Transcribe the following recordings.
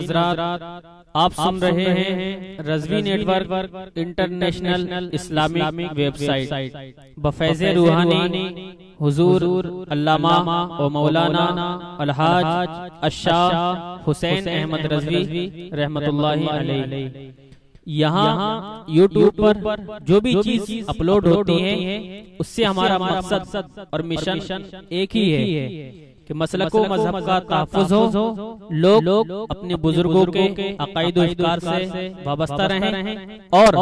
हजरात, आप सुन रहे हैं Razvi network international Islamic website बफैज़े रूहानी हुजूर अल्लामा व मौलाना अलहाज अशाह हुसैन अहमद रज़वी रहमतुल्लाहि अलैहि। यहाँ यूट्यूब पर जो भी चीज अपलोड होती है उससे हमारा मकसद और मिशन एक ही है कि मसलक व मजहब का तहफ़्फ़ुज़ हो, लोग अपने बुजुर्गों के अक़ाइद व अफ़कार से वाबस्ता रहें और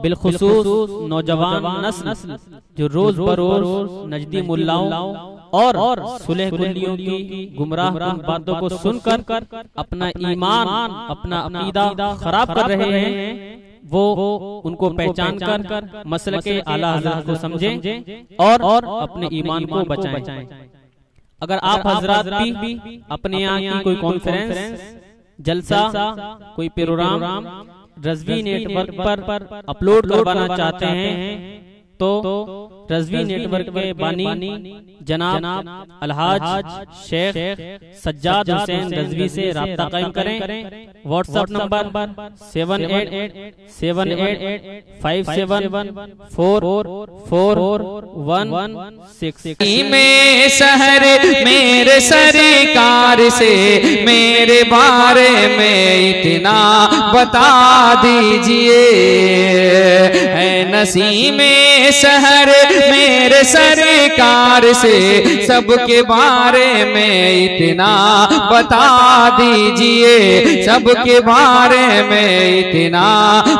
बिलखुसूस नौजवान नस्ल जो रोज बरोज नजदी मुल्लाओं और सुलह कुल्लियों की गुमराह बातों को सुनकर अपना ईमान, अपना अक़ीदा खराब कर रहे हैं, वो उनको पहचान कर मसलके आला हज़रत को समझें और अपने ईमान को बचाएं। अगर आप हजरात भी अपने यहाँ की कोई कॉन्फ्रेंस, जलसा, कोई प्रोग्राम रज़वी नेटवर्क पर अपलोड करवाना चाहते हैं तो रज़वी नेटवर्क के बानी जनाब अलहाज शेख सज्जाद हुसैन रज़वी से राब्ता कायम करें। WhatsApp number 785787544116। में शहर मेरे सरकार से मेरे बारे में इतना बता दीजिए, है नसीम शहर मेरे सरकार से सबके बारे में इतना बता दीजिए, सबके बारे में इतना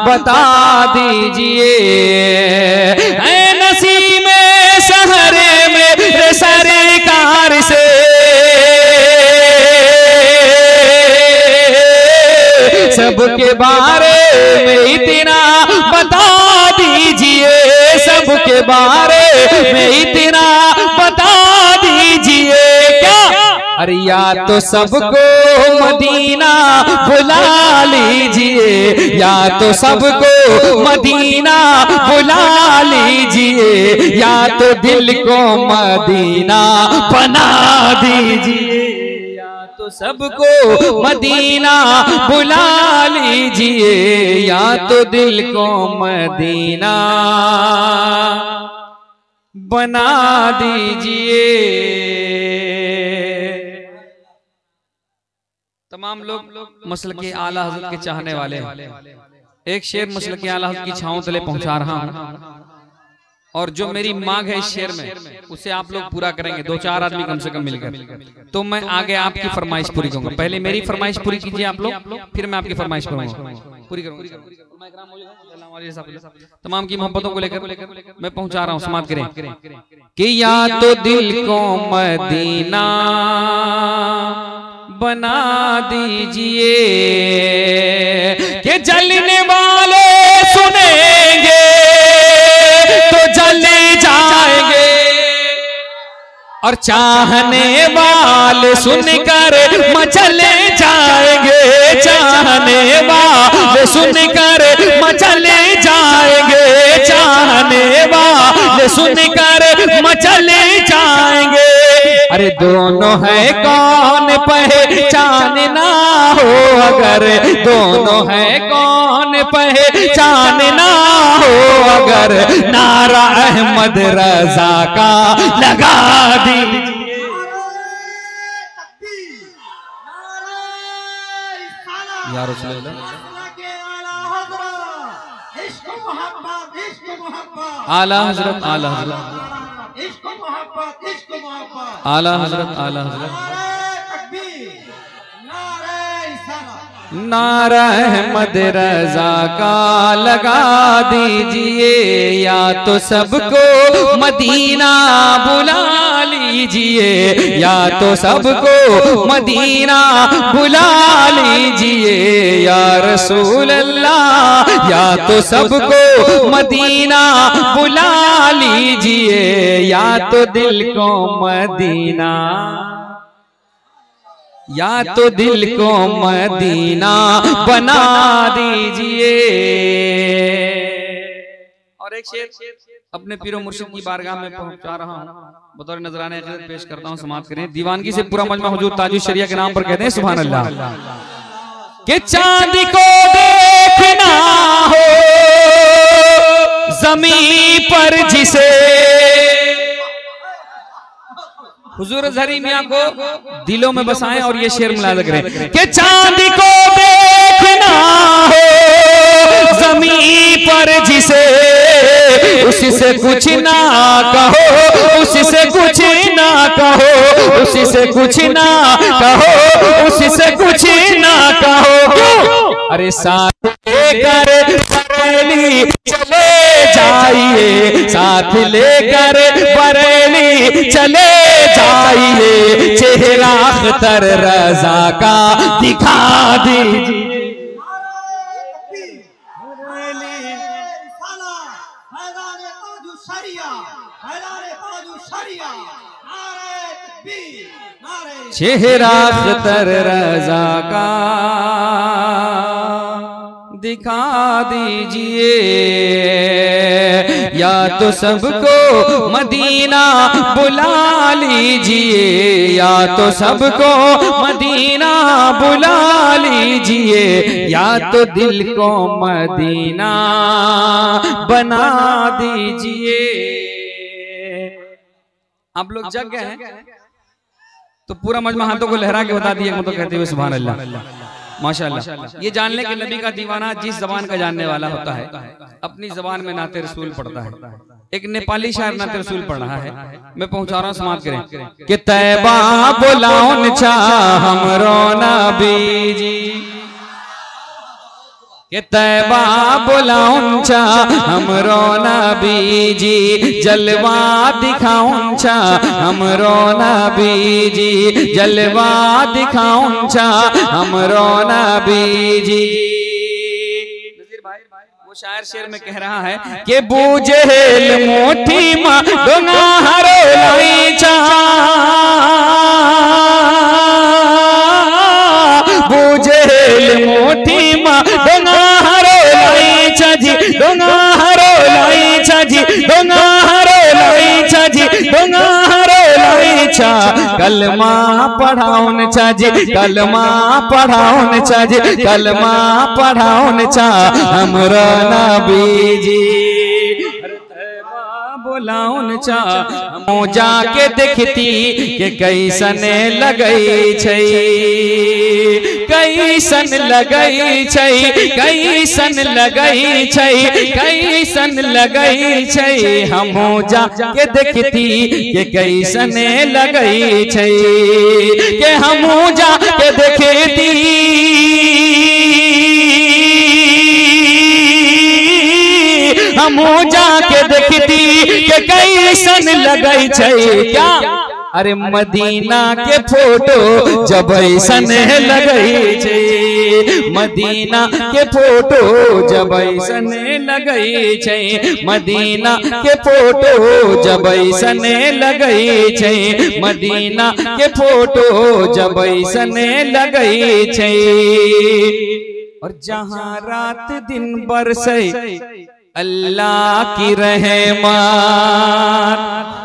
बता दीजिए, ऐ नसीम शहर मेरे सरकार से सबके बारे में इतना बता दीजिए, सबके बारे में इतना बता दीजिए। क्या अरे या तो सबको मदीना बुला लीजिए, या तो सबको मदीना बुला लीजिए, या तो दिल को मदीना बना दीजिए, तो सबको मदीना बुला लीजिए, या तो दिल को मदीना बना दीजिए। तमाम लोग मसलके आला हज़रत के चाहने वाले हैं। एक शेर मसलके आला हज़रत की छांव तले पहुंचा रहा हूं और जो मेरी मांग है इस शेर में उसे आप लोग पूरा करेंगे, 2-4 आदमी कम से कम मिलकर, तो मैं आगे आपकी फरमाइश पूरी करूंगा। पहले मेरी फरमाइश पूरी कीजिए आप लोग, फिर मैं आपकी फरमाइश पूरी करूंगा। तमाम की मोहब्बतों को लेकर मैं पहुंचा रहा हूं, समाप्त करें कि या तो दिल को मदीना बना दीजिए कि जलने वाले सुनेंगे तो जले जाएंगे, और चाहने वाले सुनकर मचले जाएंगे, चाहने वाले सुनकर मचले जाएंगे, चाहने वाले सुनकर मचले जाएंगे। अरे दोनों है कौन पहचानना हो, अगर दोनों है कौन पहचानना हो, अगर नारा अहमद रजा का लगा दीजिए। या रसूल अल्लाह आला हजरत, आला हजरत, आला हजरत, आला हजरत, नारा अहमद रजा का लगा दीजिए, या तो सबको मदीना बुला लीजिए, या तो सबको मदीना बुला लीजिए, या रसूल अल्लाह, या तो सबको मदीना बुला लीजिए, या तो दिल को मदीना, या तो दिल को मदीना बना दीजिए। और एक शेर अपने पीरो मुर्शिद की बारगाह में पहुंचा रहा हूँ, बतौर नजराने अक़ीदत पेश करता हूँ, समाप्त करें। दीवानगी से पूरा मजमा हुजूर ताजुश शरिया के नाम पर कहते हैं सुभान अल्लाह। कि चांद को देखना हो जमीन पर जिसे, हुजूर अज़हरी मियां को दिलों में बसाएं और ये शेर मुलाज़ा करें कि चांद को देखना हो जमीन पर जिसे, उससे कुछ ना कहो, उससे कुछ ना कहो, उससे कुछ ना कहो, उससे कुछ ना कहो। अरे साथ लेकर बरेली चले जाइए, साथ लेकर बरेली चले जाइए, चेहरा अख्तर रजा का दिखा दीजिए। चेहरा अख्तर रजा का दिखा दीजिए, या तो सबको मदीना बुला लीजिए, या तो सबको मदीना बुला लीजिए, या तो दिल को मदीना बना दीजिए। आप लोग जग गए हैं तो पूरा मजमा हाथों को लहरा के बता दिए तो कहते हुए सुभान अल्लाह, माशाअल्लाह। ये जान ले कि नबी का दीवाना जिस जबान का जानने वाला होता है अपनी जबान में नाते रसूल पढ़ता है। एक नेपाली शायर नाते रसूल पढ़ रहा है, मैं पहुंचा रहा हूँ, समाप्त करें कि तैबा बुलाउन चा हमरो नबी जी, कि तैबा बुलाउन चा हमरो नबी जी, जलवा दिखाउन चा हमरो नबी जी, जलवा दिखाउन चा हमरो नबी जी। वो शायर शेर में कह रहा है कि बूझेल मोठी मां डोंगा हरो लाई चा, बूझेल मोठी मां डोंगा हरो लाई चा जी, डोंगा हरो लाई चा जी, डोंगा हरो लाई चा जी, डोंगा हरो लाई चा, कलमा पढ़ाउन चा जी, कलमा पढ़ाउन चा जी, कलमा पढ़ाउन चा हमरो नबी जी, बुलाउन चा हमो जाके देखती कि कैसन लगई छै, कैसन लगई छै, कैसन लगई छै, कैसन लगई छै, हमो जाके देखती कि कैसन लगई छै, कि हमो जाके देखती हमो जाके देखती कि कैसन लगई छै। क्या अरे मदीना के फोटो जब ऐसन लगई छै, मदीना के फोटो जब ऐसन लगई छै, मदीना के फोटो जब ऐसन लगई छै, मदीना के फोटो जब ऐसन लगई छै। और जहाँ रात दिन बरसे अल्लाह की रहमत।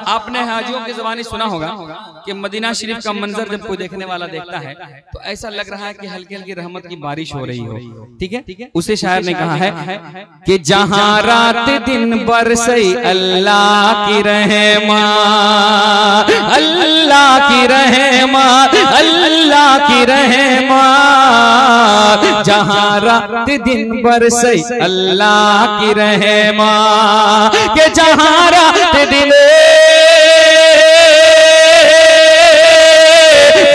आपने हाजियों की ज़बानी सुना होगा कि मदीना शरीफ का मंजर जब कोई देखने वाला देखता है तो ऐसा लग रहा है कि हल्की हल्की रहमत की बारिश हो रही हो। ठीक है, उसे शायर ने कहा है कि जहां रात दिन बरसे अल्लाह की रहमत, अल्लाह की रहमत, अल्लाह की रहमत, जहां रात दिन बरसे अल्लाह की रहमत, के जहां रात दिन,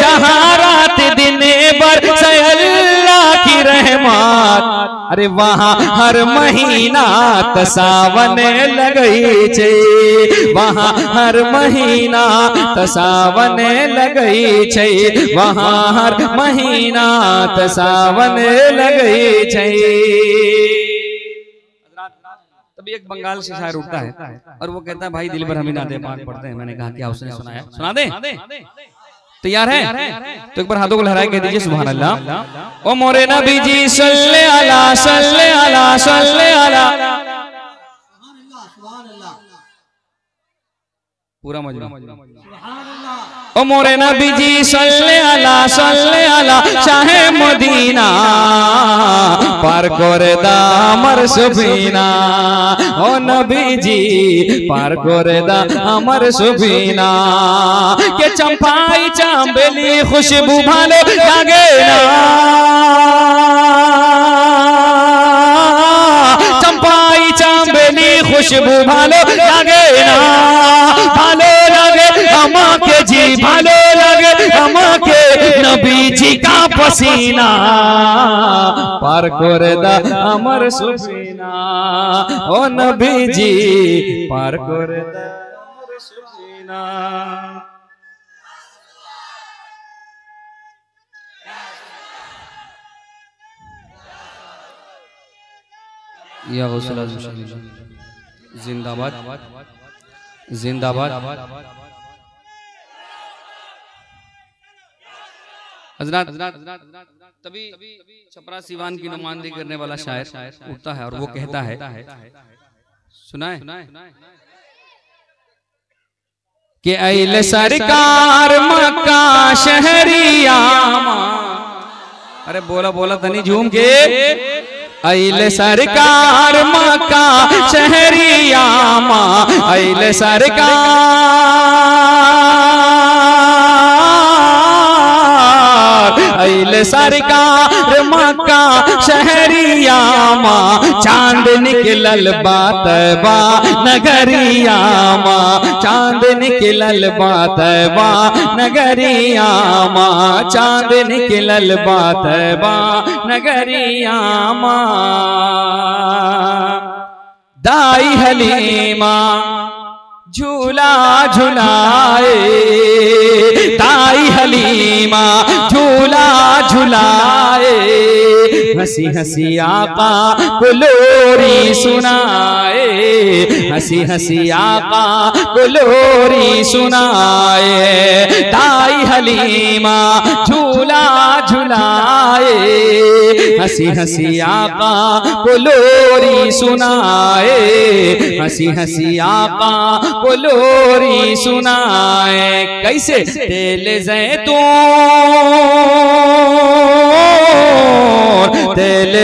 जहां रात दिन बरसे अल्लाह की रहमत, अरे वहाँ हर महीना तसावन लगई छे, वहाँ हर महीना तसावन लगई छे, वहाँ हर महीना तसावन लगई छे। तभी एक बंगाल से शायर उठता है और वो कहता है भाई दिल भर हमें नाते पाक पढ़ते हैं। मैंने कहा क्या उसने सुनाया, सुना दे। तैयार है तो एक बार हाथों को लहराए कह दीजिए सुभान अल्लाह। ओ मोरे नबी जी सल्ले अला सल्ले अला सल्ले अला, पूरा मजमा। ओ मोरे नबी जी सल्ले अला शाहे मदीना, पार करे दा अमर सफीना ओ नबी जी पार करे दा अमर सफीना के चंपाई चांबेली खुशबू भालो लागे ना चंपाई चांबेली खुशबू भालो लागे ना भालो लगे अमा के जी भालो लगे अमा के नबी जी का पसीना पार करे दा अमर सफीना ओ नबी जी पार करे दा अमर सफीना। या गौसल आज़म जिंदाबाद जिंदाबाद। हज़रात तभी छपरा सीवान की नुमाइंदगी करने वाला शायर उठता है और वो कहता है, सुनाए कि अइल सरकार मक्का शहरिया। अरे बोला बोला तनी झूम के। अइल सरकार मक्का शहरिया अइल सरकार मक्का शहरिया चांद निकलल बात बा नगरिया चांद निकलल बात बा नगरिया चांद निकलल बात बा नगरिया दाई हलीमा झूला झुलाए दाई हलीमा झूला झुलाए हंसी हंसी आका को लोरी सुनाए हंसी हंसी आका को लोरी सुनाए दाई हलीमा झूला झुलाए हंसी हंसी आका को लोरी सुनाए हंसी हंसी आका को लोरी सुनाए। कैसे तेल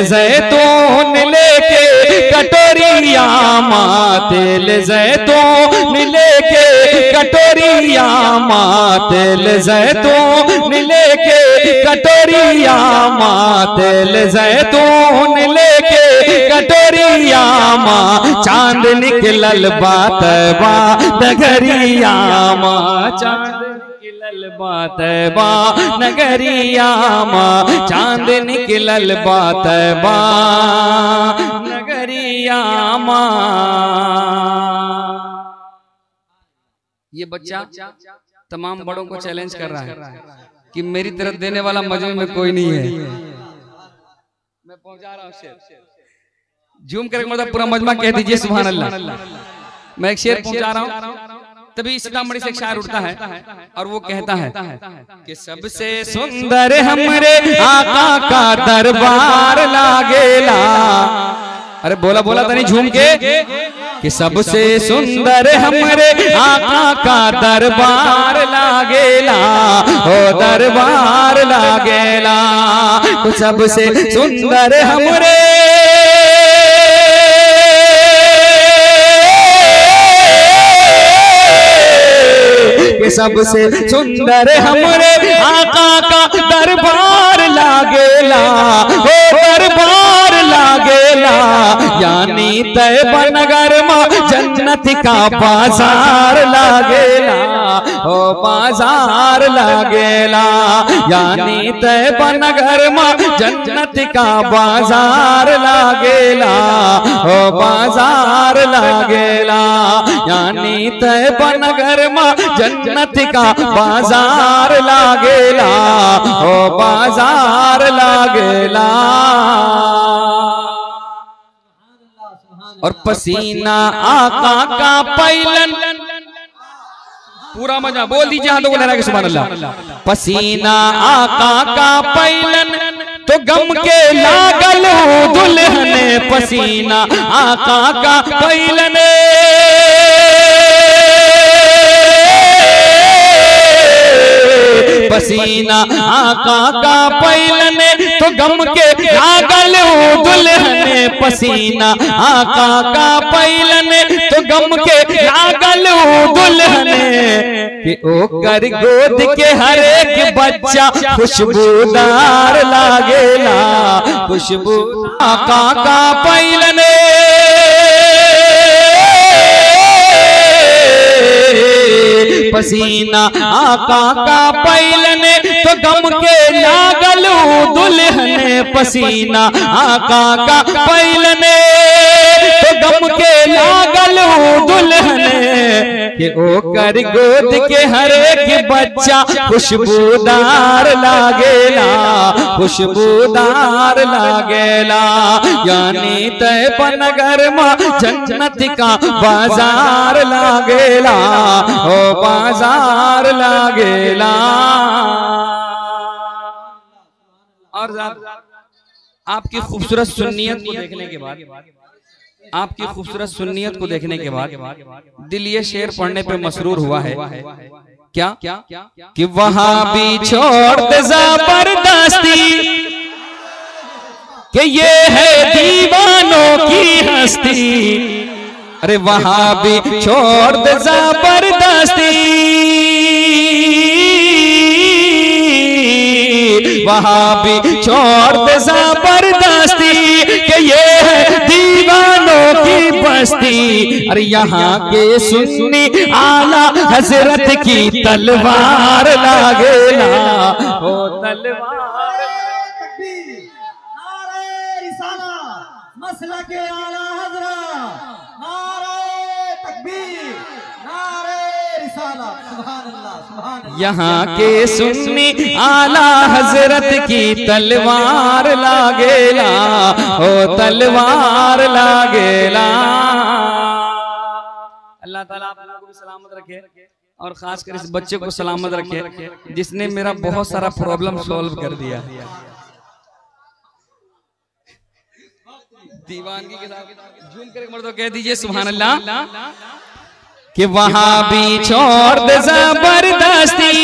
जैतून लेके कटोरिया तेल जैतून लेके कटोरिया तेल जैतून लेके कटोरिया तेल जैतून लेके कटोरिया चांद निकलल बात बा नगरिया चांद निकलल बात बा नगरिया चांद निकलल बात बा नगरिया। ये बच्चा तमाम बड़ों को चैलेंज कर रहा है कि मेरी तरफ देने वाला मजमे में कोई नहीं है। मैं पहुंचा रहा हूं शेर, झूम करके मतलब पूरा मजमा कह दीजिए सुभान अल्लाह। मैं एक शेर पहुंचा रहा हूं तभी सीतामढ़ी से एक शायर उठता है और वो कहता है कि सबसे सुंदर हमरे आका का दरबार लागेला। अरे बोला बोला तनी झूम के कि सबसे सुंदर हमरे आका का दरबार लागेला ओ दरबार लागेला सबसे सुंदर हमरे सबसे सुंदर हमरे आका का दरबार लागेला ओ दरबार लागेला यानी तैयबा नगर में जन्नत का बाजार लागेला ओ बाजार लागेला यानी तैयबा नगर में जन्नत का बाजार लागेला ओ बाजार लागेला यानी तैयबा नगर में जन्नत का बाजार लागेला ओ बाजार लागेला। और पसीना आका का पैलन पूरा मजा बोल दीजिए हाथों को लहरा के सुभान अल्लाह। पसीना आका का पैलन तो गम के लागल हो दुल्हने पसीना आका का पैलन पसीना आका का पैलने तो गम के लागल दुल्हने पसीना आका का पैलने तो गम के लागल दुल्हने कि ओ कर गोद के हर एक बच्चा खुशबूदार लागेला खुशबू आका का पैलने पसीना आका का पैलने तो गम के लागल दुल्हने पसीना आका का पैलने तो गम के लागल दुल्हने कि ओ कर गोद के हर एक बच्चा खुशबूदार लागेला खुशबूदार लागेला यानी तैयबनगर में जन्नत का बाजार लागेला ओ बाजार लागेला। और आपकी खूबसूरत सुन्नियत को देखने के बाद आपकी खूबसूरत सुन्नियत को देखने के बाद दिल ये शेर पढ़ने पे मसरूर हुआ है क्या कि वहां भी छोड़ दे जबरदस्ती कि ये है दीवानों की हस्ती अरे वहां भी छोड़ दे जबरदस्ती वहां भी छोड़ दे जबरदस्ती कि ये है दीवानों की बस्ती अरे यहाँ के सुन्नी आला हजरत की तलवार लागेला ओ तलवार मसला के आला हजरत नारे तकबीर नारे रिसाला सुभान अल्लाह सुभान अल्लाह यहाँ के सुन्नी आला हजरत की तलवार लागेला ओ तलवार लागेला। अल्लाह ताला आप लोगों को भी सलामत रखे और खास कर इस बच्चे को सलामत रखे जिसने मेरा बहुत सारा प्रॉब्लम सॉल्व कर दिया। दीवानगी के साथ झूम कर मर्दों कह दीजिए सुभान अल्लाह कि वहां भी छोड़ दे जबरदस्ती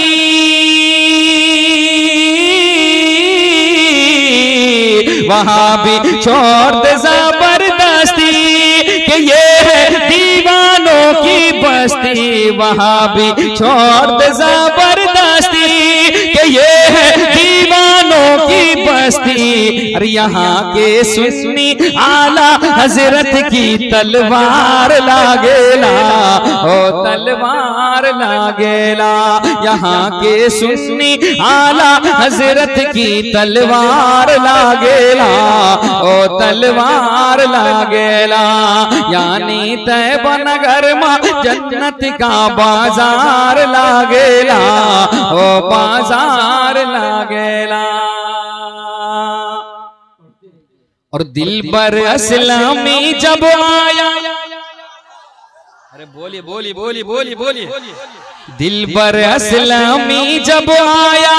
वहां भी छोड़ दे जबरदस्ती कि ये है दीवानों की बस्ती वहां भी छोड़ दे जबरदस्ती कि ये है दीवानों की बस्ती अरे यहाँ के सुन्नी आला हजरत की तलवार लागेला ओ तलवार लागेला यहाँ के सुन्नी आला हजरत की तलवार लागेला ओ तलवार लागेला यानी तैयबनगर में जन्नत का बाजार लागेला ओ बाजार लागेला। और दिलबर असलमी जब आया अरे बोलिए बोलिए बोलिए बोलिए बोलिए दिलबर असलमी जब आया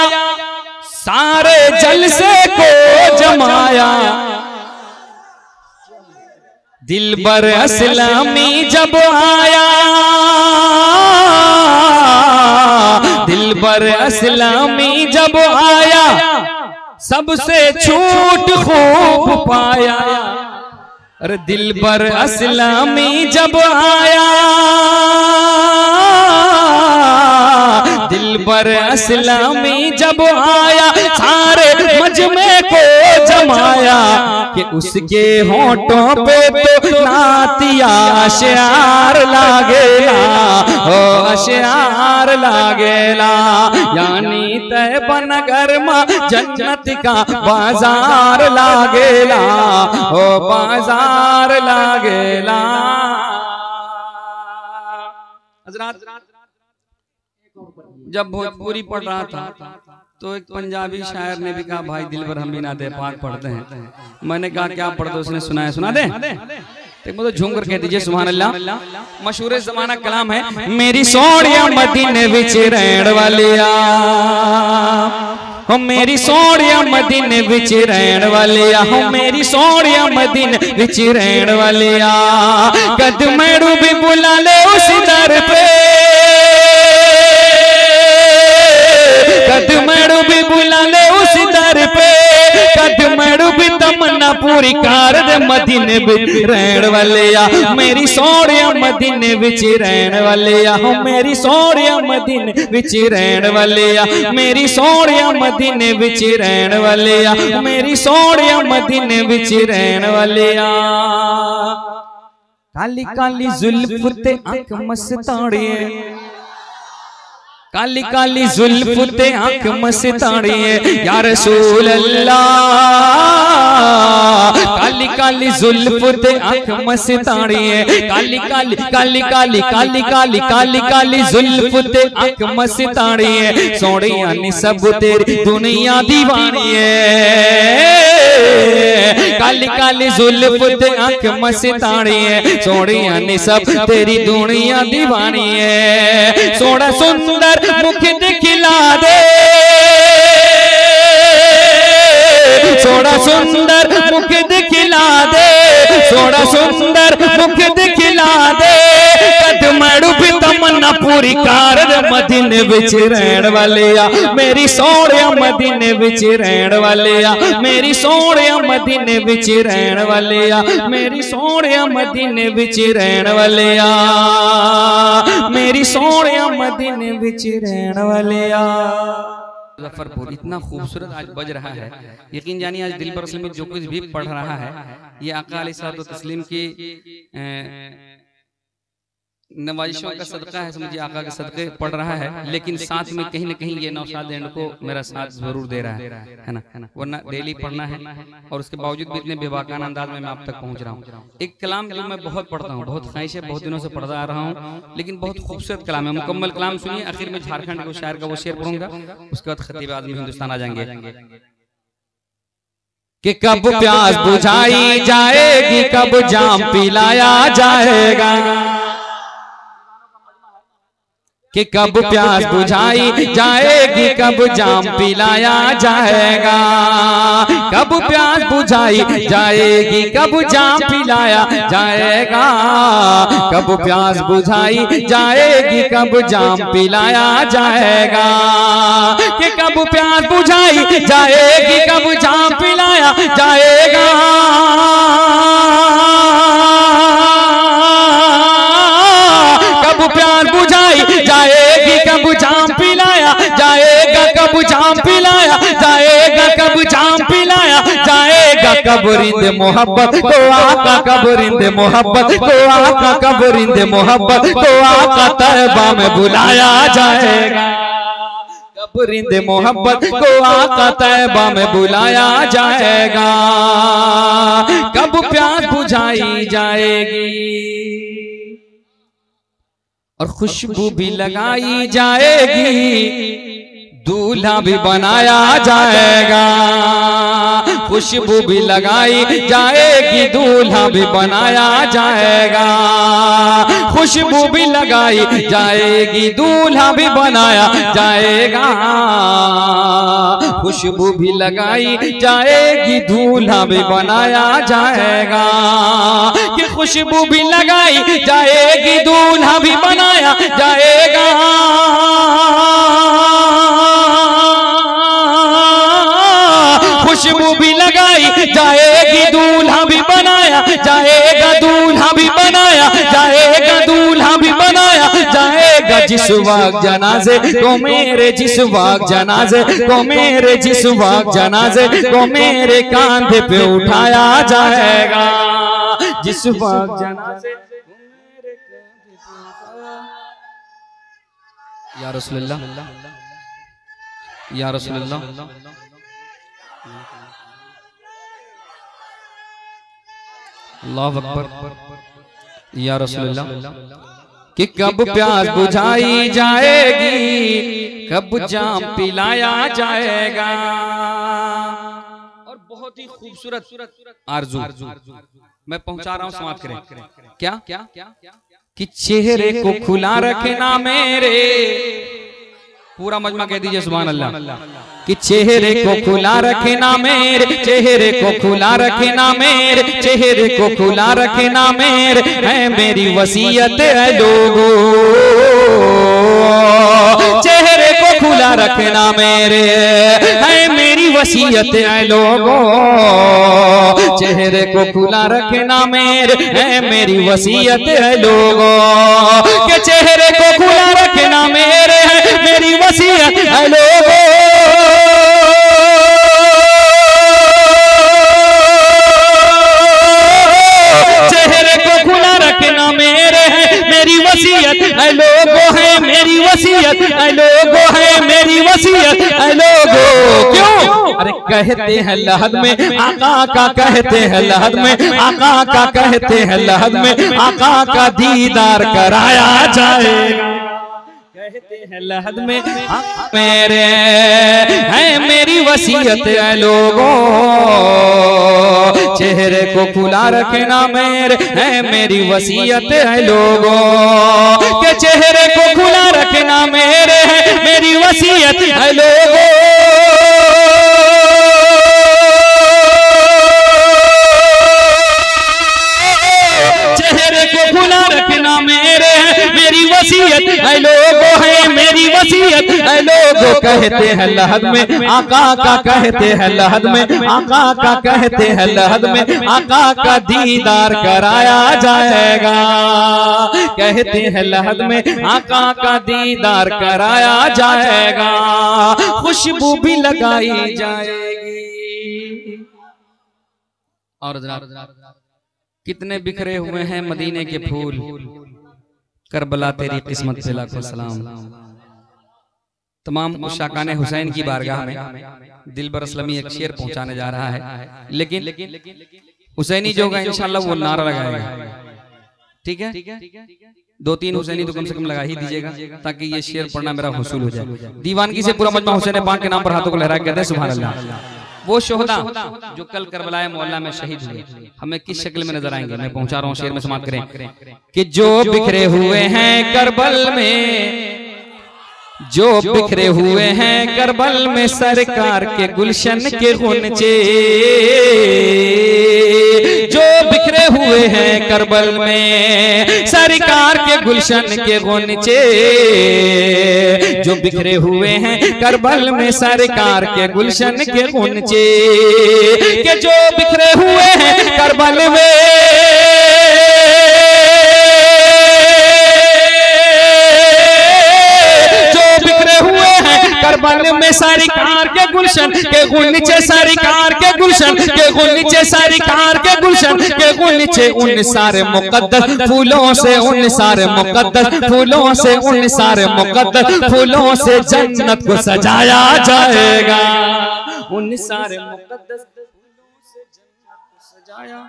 सारे जलसे को जमाया दिलबर असलमी जब आया दिलबर असलमी जब आया सबसे छूट खूब पाया अरे दिलबर असलमी जब आया दिलबर असलमी जब आया सारे मजमे को जमाया कि उसके होठों पे तो नातिया अशआर लागेला ओ अशआर लागेला यानी तैयबनगर में जन्नत का बाजार लागेला ओ बाजार लागेला। हजरात जब भोजपुरी पढ़ रहा था तो एक पंजाबी शायर ने भी कहा भाई दिलबर हम भी नाते पाक पढ़ते हैं। मैंने कहा क्या पढ़ते उसने सुनाया सुना दे तो झूम कर कह दीजिए सुभान अल्लाह। मशहूर जमाना कलाम है मेरी सोनिया मदीने विच रहण वालिया हो मेरी सोनिया मदीने विच रहण वालिया हो मेरी सोनिया मदीने विच रहण वालिया कद मैनू भी बुला ले उस दर पे कदमड़ू भी बुला ले उस दर पे, कदमड़ू भी तमन्ना पूरी कार दे मदीने विच रहन वाले आ मेरी सोहणिया मदीने विच रहन वाले आ, मेरी सोहणिया मदीने विच रहन वाले आ, मेरी सोहणिया मदीने विच रहन वाले आ, मेरी सोहणिया मदीने विच रहन वाले आ। काली काली जुल्फ ते आंख मस्ताड़िए, काली काली जुल्फ ते आंख मस्ताड़िए या रसूल अल्लाह, काली काली जुल्फ ते आंख मस्ताड़िए, काली काली काली काली काली काली काली काली जुल्फ ते आंख मस्ताड़िए, सोहणिया नी सब तेरी दुनिया दीवानी है, काली काली जुल्फ ते आंख मस्ताड़िए, सोहणिया नी सब तेरी दुनिया दीवानी है। सोहना सुंदर मुख दिखला दे, सोहना सुंदर मुख दिखला दे, सोहना सुंदर मुख दिखला दे, कदमड़ू भी तमन्ना पूरी कार मदीने विच रहन वाले आ मेरी सोहणिया मदीने विच रहन वाले आ, मेरी सोहणिया मदीने विच रहन वाले आ, मेरी सोहणिया मदीने विच रहन वाले आ, मेरी सोहणिया मदीने विच रहन वाले आ। मुजफ्फरपुर इतना खूबसूरत आज बज रहा है, यकीन जानिए आज दिल पर रसूल में जो कुछ भी पढ़ रहा है ये आका अलैहिस्सलातु तस्लीम की नवाजिशों का सदका है, समझिए आका के सदके पढ़ रहा है, लेकिन साथ में कहीं न कहीं ये नौशाद एंड को मेरा साथ जरूर दे रहा है ना, वरना डेली पढ़ना है और उसके बावजूद भी इतने बेबाकाना अंदाज में मैं आप तक पहुंच रहा हूँ। एक कलाम जो मैं बहुत पढ़ता हूँ, बहुत ख्वाहिश है, बहुत दिनों से पढ़ता आ रहा हूँ, लेकिन बहुत खूबसूरत कलाम है, मुकम्मल कलाम सुनिए। आखिर में झारखंड के शायर का वो शेर पढ़ूंगा, उसके बाद खतीब आज़म हिंदुस्तान आ जाएंगे कि कब प्यास बुझाई जाएगी, कब जाम पिलाया जाएगा, कि कब प्यास बुझाई जाएगी, कब जाम पिलाया जाएगा, कब प्यास बुझाई जाएगी, कब जाम पिलाया जाएगा, कब प्यास बुझाई जाएगी, कब जाम पिलाया जाएगा, कि कब प्यास बुझाई जाएगी, कब जाम पिलाया जाएगा, कब प्यास बुझाई जाएगी, कब जाम पिलाया जाएगा, कब जाम पिलाया जाएगा, कब जाम पिलाया जाएगा, कब रिंद मोहब्बत को आका, कब रिंद मोहब्बत को आका, कब रिंद मोहब्बत को आका तैबा में बुलाया जाएगा, कब रिंद मोहब्बत को आका तैबा में बुलाया जाएगा, कब प्यास बुझाई जाएगी और खुशबू भी लगाई जाएगी, दूल्हा भी बनाया जाएगा, खुशबू भी लगाई जाएगी, दूल्हा भी बनाया जाएगा, खुशबू भी लगाई जाएगी, दूल्हा भी बनाया जाएगा, खुशबू भी लगाई जाएगी, दूल्हा भी बनाया जाएगा, कि खुशबू भी लगाई जाएगी, दूल्हा भी बनाया जाएगा, खुशबू भी लगाई जाएगी, दूल्हा भी बनाया जाएगा, दूल्हा भी बनाया जाएगा, दूल्हा भी बनाया जाएगा, जिस वक्त जनाजे को मेरे, जिस वक्त जनाजे को मेरे, जिस वक्त जनाजे को मेरे कांधे पे उठाया जाएगा, जिस वक्त जनाजे या रसूलुल्लाह, या रसूलुल्लाह, अल्लाहु अकबर, या रसूलुल्लाह, कि कब प्यास बुझाई जाएगी, कब जाम पिलाया जाएगा। और बहुत ही खूबसूरत आरज़ू मैं पहुंचा रहा हूं, समाप्त करें। क्या क्या कि चेहरे को खुला रखना मेरे, पूरा मजमा कह दीजिए सुभान अल्लाह, कि चेहरे को खुला रखना मेरे, चेहरे को खुला रखना मेरे, चेहरे को खुला रखना मेरे, है मेरी वसीयत है लोगों, चेहरे को खुला खुला रखना मेरे, है मेरी वसीयत है लोगों, चेहरे को खुला रखना मेरे, है मेरी वसीयत है लोगों, के चेहरे को खुला रखना मेरे, है मेरी वसीयत है लोगों। चेहरे को खुला रखना मेरे, है मेरी वसीयत है लोगों, है मेरी वसीयत है लोगों, है मेरी वसीयत है लोगों। क्यों? अरे कहते हैं लहद में आका का, कहते हैं लहद में आका का, कहते हैं लहद में आका का दीदार कराया जाएगा, कहते हैं लहद में मेरे, है मेरी वसीयत है लोगों, चेहरे को खुला रखना मेरे, है मेरी वसीयत है लोगों, के चेहरे को खुला रखना मेरे, है मेरी वसीयत है लोगों। चेहरे को खुला रखना मेरे, है मेरी वसीयत है लोगों, है मेरी वसीयत है लोगों। कहते हैं लहद में आका का, कहते हैं लहद में आका का, कहते हैं लहद में आका का दीदार कराया जाएगा, कहते हैं लहद में आका का दीदार कराया जाएगा, खुशबू भी लगाई जाएगी। और कितने बिखरे हुए हैं मदीने के फूल, करबला तेरी किस्मत से लाखों सलाम। तमाम उशाकान हुसैन की बारगाह में दिलबर असलमी एक शेर पहुंचाने जा रहा है, लेकिन हुसैनी जो होगा इंशाल्लाह वो नारा लगाएगा, ठीक है? 2-3 हुसैनी तो कम से कम लगा ही दीजिएगा ताकि ये शेर पढ़ना मेरा हुसूल हो जाए। दीवानगी से पूरा मजमा हुसैन पाक के नाम पर हाथों को लहरा के कहते हैं सुभान अल्लाह। वो शोहदा जो कल करबला मोहल्ला में शहीद हुए हमें किस शक्ल में नजर आएंगे, मैं पहुंचा रहा हूँ शेर में समाप्त करें कि जो बिखरे हुए हैं करबल में, जो बिखरे हुए हैं करबल में सरकार के गुलशन के गुनचे, जो बिखरे हुए हैं करबल में सरकार के गुलशन के गुनचे, जो बिखरे हुए हैं करबल में सरकार के गुलशन के गुनचे, के जो बिखरे हुए हैं करबल में, करबल में सरकार के गुलशन के गुलचे, सरकार के गुलशन के गुलचे, सरकार के गुलशन के गुलचे, उन सारे मुकद्दस फूलों से, उन सारे मुकद्दस फूलों से, उन सारे मुकद्दस फूलों से जन्नत को सजाया जाएगा, उन सारे मुकद्दस फूलों से जन्नत को सजाया।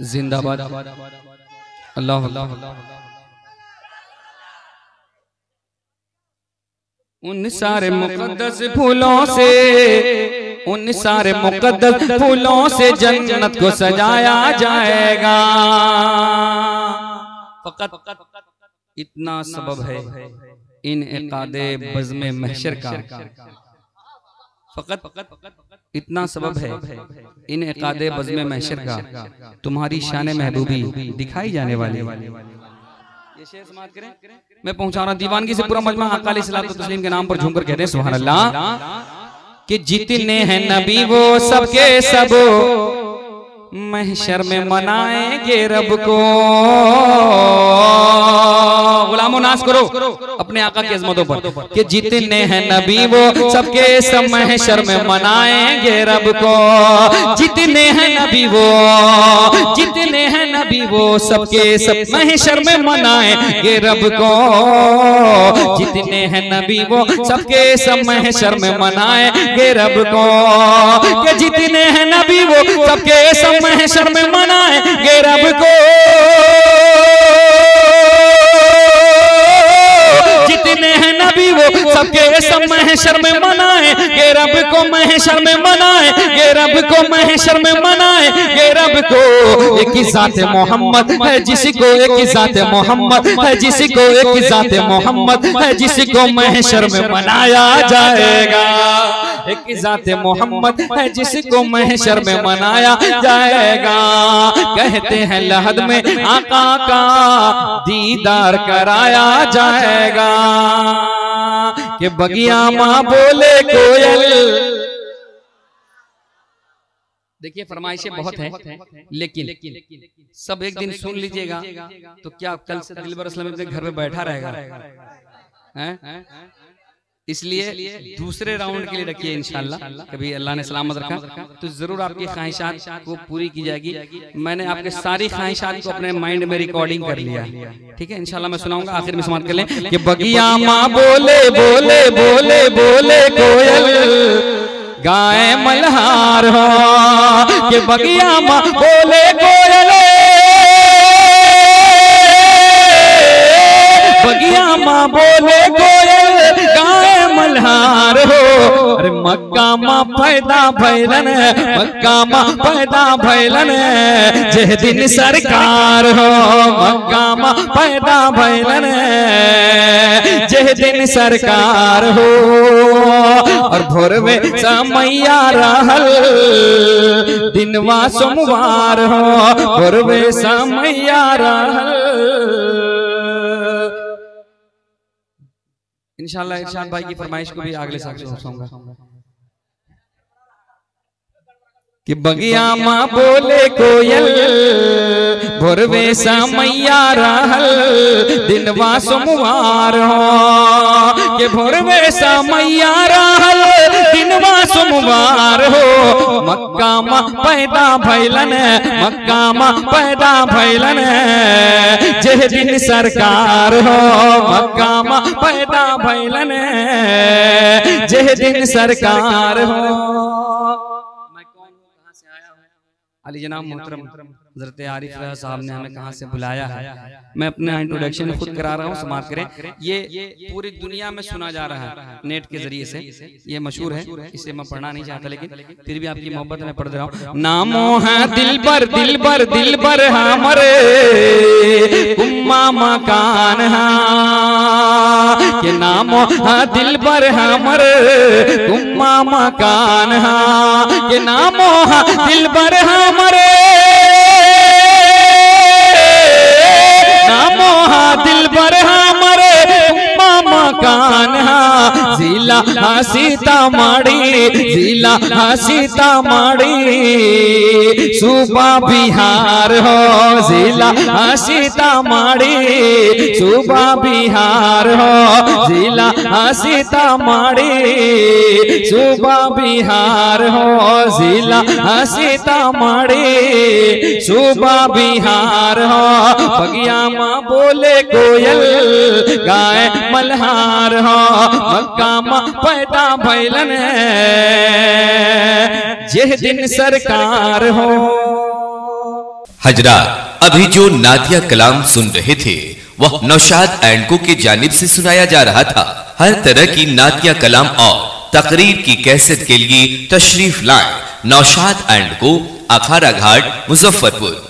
जिंदाबाद अल्लाह अल्लाह। उन सारे मुकद्दस फूलों से, उन सारे मुकद्दस फूलों से जन्नत को सजाया जाएगा। फकत इतना सबब है इन इक़ादे बज़्म महशर का, फकत इतना सबब है इन इक़ादे बज़्म महशर का, तुम्हारी शान महबूबी दिखाई जाने वाली। ये शेर समाप्त करें, मैं पहुंचा रहा दीवानगी से पूरा मजमा आका अलैहिस्सलातु तस्लीम के नाम पर झूमकर कहते हैं सुभान अल्लाह कि जितने हैं नबी वो सबके सब महशर में मनाएंगे रब को। गुलामों नाज करो अपने आका की अज़मतों पर कि जितने हैं नबी वो सबके सब महशर में मनाएंगे रब को। जितने हैं नबी वो, जितने हैं नबी वो सबके सब महशर में मनाएंगे रब को। जितने हैं नबी वो सबके सब महशर में मनाएंगे रब को। कि जितने हैं नबी वो सबके सब महशर में मनाएंगे रब को। जितने हैं नबी वो सबके सब महशर में मनाएंगे रब को। महशर में मनाएंगे रब को, महशर में मनाएंगे रब को। एक ही ज़ात मोहम्मद है जिसको, एक ही ज़ात मोहम्मद है जिसको, एक ही ज़ात मोहम्मद है जिसको महशर में मनाया जाएगा। एक जाते मोहम्मद है जिसको महशर में मनाया जाएगा। कहते हैं लहद में आका का दीदार कराया जाएगा कि बगिया माँ बोले कोयल। देखिए फरमाइशें बहुत हैं, लेकिन सब एक दिन सुन लीजिएगा तो क्या कल से दिलबर असलम अपने घर में बैठा रहेगा हैं? इसलिए दूसरे राउंड के लिए रखिए इंशाल्लाह, कभी अल्लाह ने सलामत रखा तो जरूर आपकी ख्वाहिशात को पूरी की जाएगी। मैंने आपके सारी ख्वाहिशात को अपने माइंड में रिकॉर्डिंग कर लिया, ठीक है। इंशाल्लाह मैं सुनाऊंगा, आखिर में समाप्त कर लें कि बगिया माँ बोले बोले बोले बोले कोयल गाय मल्हार हो कि बगिया माँ बोले कोयल, बगिया माँ बोले कोयल गाय मल्हार हो। अरे मक्का माँ पैदा भैलन, मक्का माँ पैदा भैलन जह दिन सरकार हो, मक्का माँ पैदा भैलन जह दिन सरकार हो। और भोर में समैया रहल दिनवा सोमवार हो, भोर में समैया रहल। इंशाल्लाह इरशाद भाई की फरमाइश को भी अगले साल सुनाऊंगा कि बगिया माँ बोले कोयल भोरवे समैया रहल दिनवा सोमवार हो कि भोरवे समैया रहल दिनवा सोमवार हो। मक्का माँ पैदा भैलन, मक्का माँ पैदा भैलन जह दिन सरकार हो, मक्का माँ पैदा भैलन जह दिन सरकार हो। अली जनाब मोहतरम हज़रत आरिफ साहब ने हमें कहाँ से बुलाया है, मैं अपना इंट्रोडक्शन खुद करा रहा हूँ, समाप्त करें। ये पूरी दुनिया में सुना जा रहा है नेट के जरिए से, ये मशहूर है, इसे मैं पढ़ना नहीं चाहता लेकिन फिर भी आपकी मोहब्बत में पढ़ रहा हूँ। नामो है दिलबर दिलबर दिलबर हमरे उम्मा मकान के नामो है दिलबर हमरे उम्मा मकान के नामो है दिलबर हमरे नामो हा दिलबर हमरे उम्मा मकान जिला सीतामढ़ी, जिला सीतामढ़ी सूबा बिहार हो, जिला सीतामढ़ी सूबा बिहार हो, जिला सीतामढ़ी सूबा बिहार हो, जिला सीतामढ़ी सूबा बिहार हो। बगिया माँ बोले कोयल गाय मल्हार हो, मक्का माँ पैदा भैलन यह दिन सरकार हो। हजरात, अभी जो नातिया कलाम सुन रहे थे वह नौशाद एंड को की जानिब से सुनाया जा रहा था। हर तरह की नातिया कलाम और तकरीर की कैसेट के लिए तशरीफ लाएं नौशाद एंड को, अखाड़ा घाट, मुजफ्फरपुर।